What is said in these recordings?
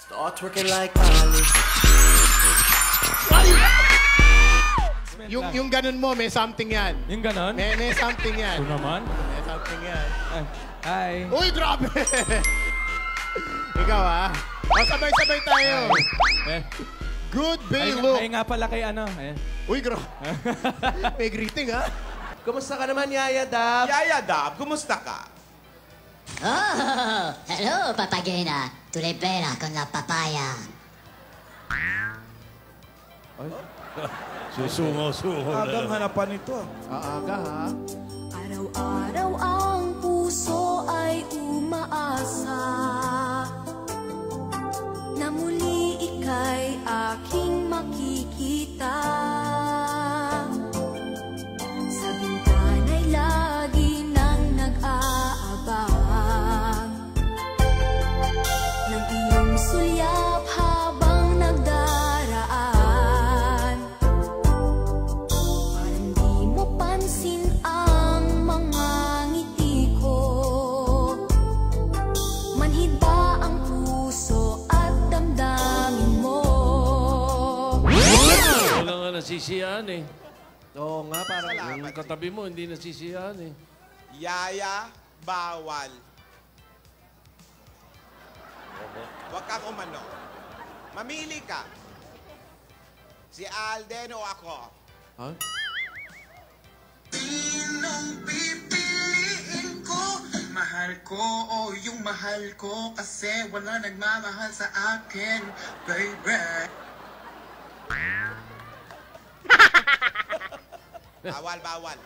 Start twerking like Miley. Yung ganun mo, may something yan. Yung ganon? May something yan. Ito naman? May something yan. Hi. Uy, grabe! Ikaw, ah. O, sabay-sabay tayo. Eh. Good Bay look. Ay nga pala kay ano. Eh. Uy, grabe. May greeting, ha? Kumusta ka naman, Yaya Dab? Yaya Dab, kumusta ka? Oh, hello, papagena. Tulipera con la papaya. Susungo-sungo. Agang hanapan ito. Aga, ha? Araw-araw ang puso ay umaasa na muli ika'y aking makikita. Sa bintana'y lagi nang nag-aabang ng iyong sulyap habang nagdaraan. Parang di mo pansin ang mga ngiti ko. Manhid ba ang puso at damdamin mo? Wala nga nasisiyaan eh. Oo nga, parang... Yung katabi mo, hindi nasisiyaan eh. Yaya, bawal. Huwag kang umano. Mamili ka. Si Alden o ako. Huh? Sinong pipiliin ko? Mahal ko o yung mahal ko kasi wala nagmamahal sa akin, baby. Bawal, bawal.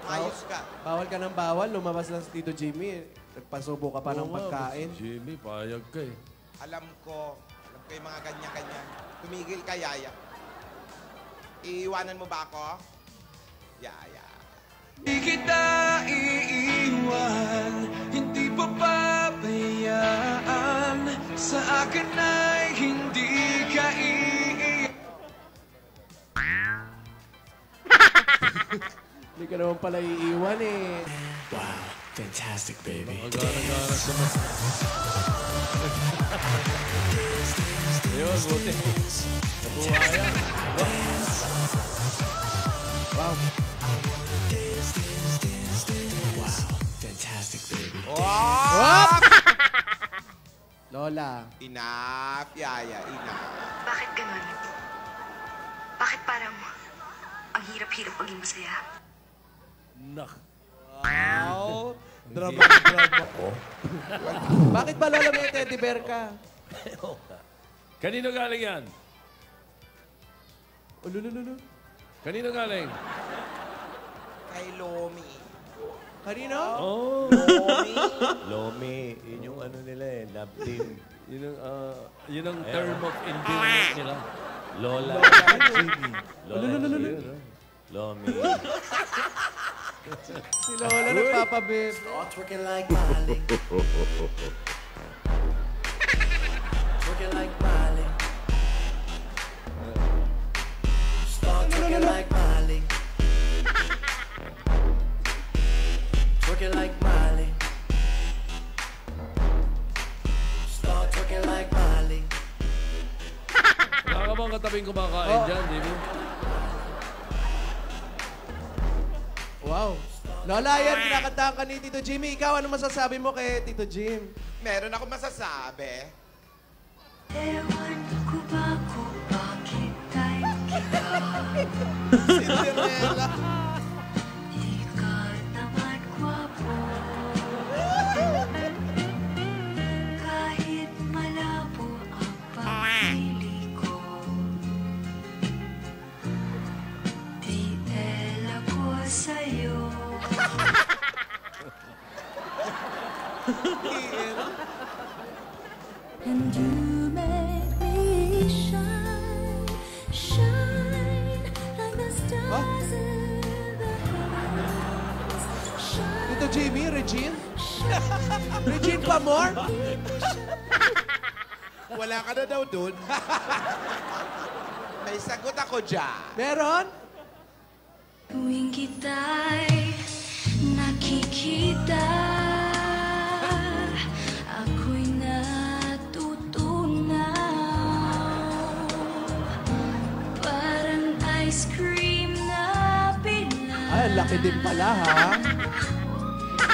Ayos ka. Bawal ka ng bawal. Lumabas lang si Tito Jimmy. Nagpasubo ka pa ng Oo nga, pagkain. si Jimmy, payag ka eh. Alam ko yung mga ganyan-ganyan. Tumigil ka, Yaya. Iiwanan mo ba ako? Yaya. Di kita iiwan, hindi pa pabayaan. Sa akin ay hindi ka Hindi ka naman pala iiwan eh. Wow, fantastic, baby. Magana-gana sa mas... Ayun, buti. Nabuhaya. Wow. Wow, fantastic, baby. Oh! Lola. Enough, Yaya. Enough. Bakit ganun? Bakit parang ang hirap-hirap maging masaya? Nak. Wow. Drama ko. Bakit ba Lola may teddy bear ka? Kanino galing yan? Ululululu. Kanino galing? Kay Lomi. Kanino? Oh. Lomi. Lomi, yun yung ano nila eh, love team. Yun ang term of endearment nila. Lola. Lola. Yun, no? Lomi. Si Lola nagpapabib. Start twerking like Miley. Twerking like Miley. Start twerking like Miley. Twerking like Miley. Start twerking like Miley. Wala ka bang katabing kumakain dyan, di ba? Wow. Lola, yan, kinakantahan ka ni Tito Jimmy. Ikaw, ano masasabi mo kay Tito Jim? Meron ako masasabi. Ewan ko ba kung bakit tayo kita? Cinderella. Ikaw naman gwapo. Kahit malabo ang pagpili ko, di ako sa'yo. And you make me shine, shine like the stars in the heavens. Shine, Tito Jimmy, Regine? Regine Pamor? Wala ka na daw dun. May sagot ako dyan. Meron? tuwing kita'y nakikita, ako'y natutuwa. Ay, laki din pala, ha?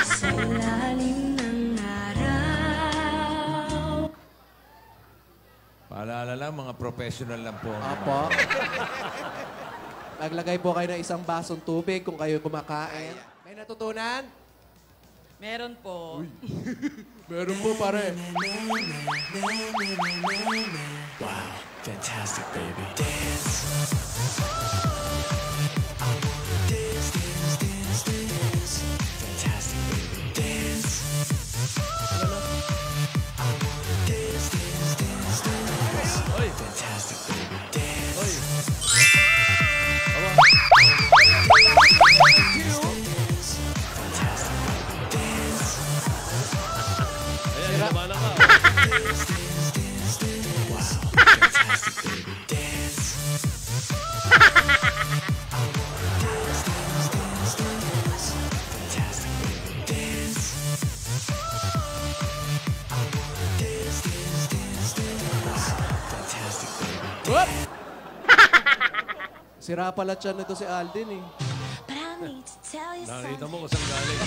Sa ilalim ng araw. Paalala lang, mga professional lang po. Apo. Naglagay po kayo ng isang basong tubig kung kayo kumakain. May natutunan? Meron po. Meron po, pare. Fantastic, baby. Fantastic, baby. Oy! Fantastic, baby. Oy! Ayan, hinamana ka. Whoop! Sira pala tiyan nito si Alden, eh. But I need to tell you Nakita something. mo kung saan galing.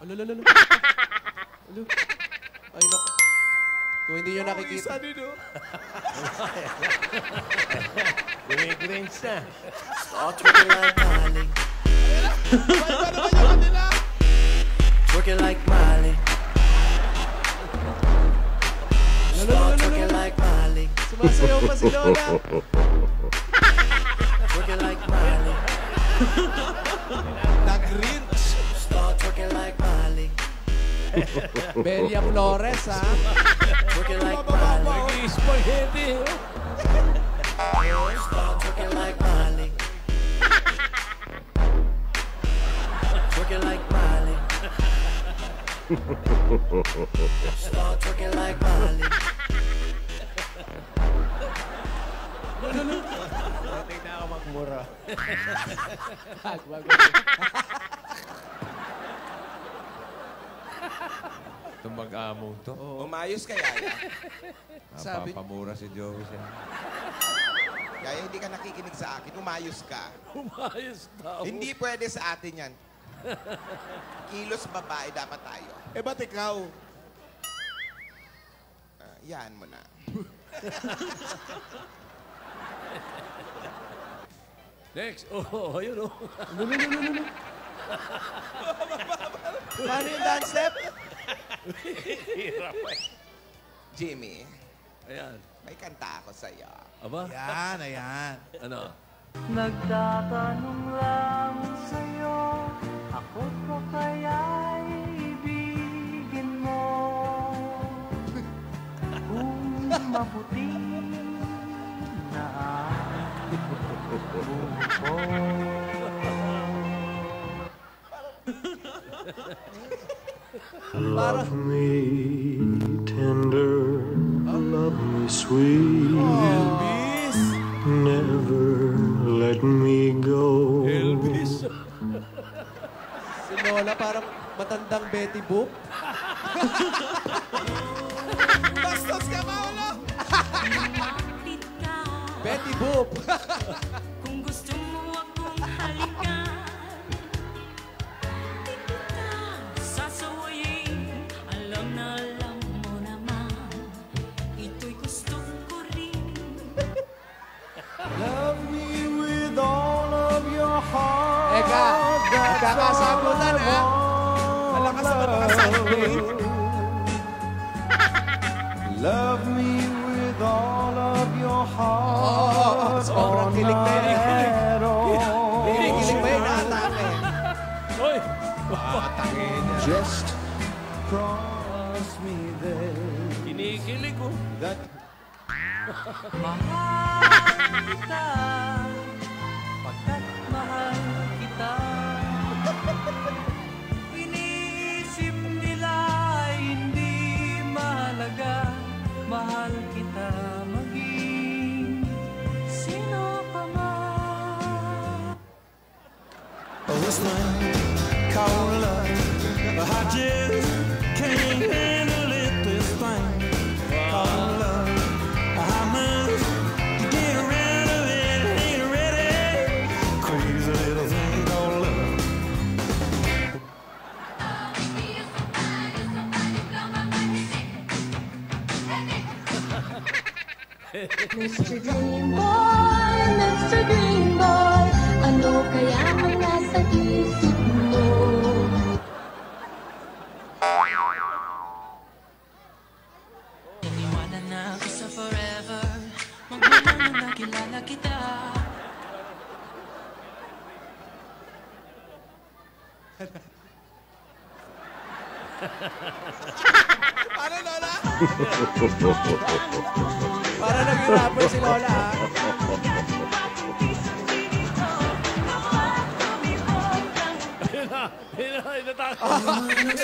Alulululu. Alu. Ay, naku. Kung hindi nyo nakikita. Gumigrinch na. Start twerking like Miley. Twerking like Miley. Start twerking like Miley. Sumasayaw pa si Lola. Twerking like Miley. Nag-rinch. Start twerking like Miley. Belia Flores, ha? Twerking like Miley. Nag-i-spaghetti. Start twerking like Miley. Twerking like Miley. Start twerking like Miley. Tingnan ako magmura. Itong mag-among to. Umayos ka, Yaya. Sabi- Napapamura si Joey siya. Yaya, hindi ka nakikinig sa akin. Umayos ka. Umayos daw. Hindi pwede sa atin yan. Kilos babae dapat tayo. Eh, ba't ikaw? Yan mo na. Next. Oh, ayun oh. Paano yung dance step? Jimmy, Ayan. may kanta ako sa'yo. Aba? Ayan, ayan. Ano? Nagtatanong lang sa'yo, ako pa kaya'y ibigin mo? Kung maputi na ang buko. Love me tender, love me sweet. Elvis. Never let me go. Elvis. Si Lola parang matandang Betty Boop. Bastos ka, Paolo! Betty Boop. Kung gusto mo akong halikan, di kita sasawayin. Alam mo naman, ito'y gusto ko rin. Love me with all of your heart. Eka, nagkakasagutan, ha? Malakas na mga Sunday. Love me with all of your heart. Sobrang kilig na yun. Kilig ba yun? Atake. Hoy! Just promise me then Kinikilig oh. that Mahal kita, pagkat mahal kita. Inisip nila hindi mahalaga, mahal kita maging sino pa man. oh, it's my cold love. I just Mr. Dream Boy, ano kaya ang nasa isip mo? Naniwala na ako sa forever, magmula nang nakilala kita. Ano, Lola? Para naging rapper si Lola, ha?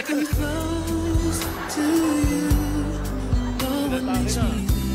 Come close to you, no one makes me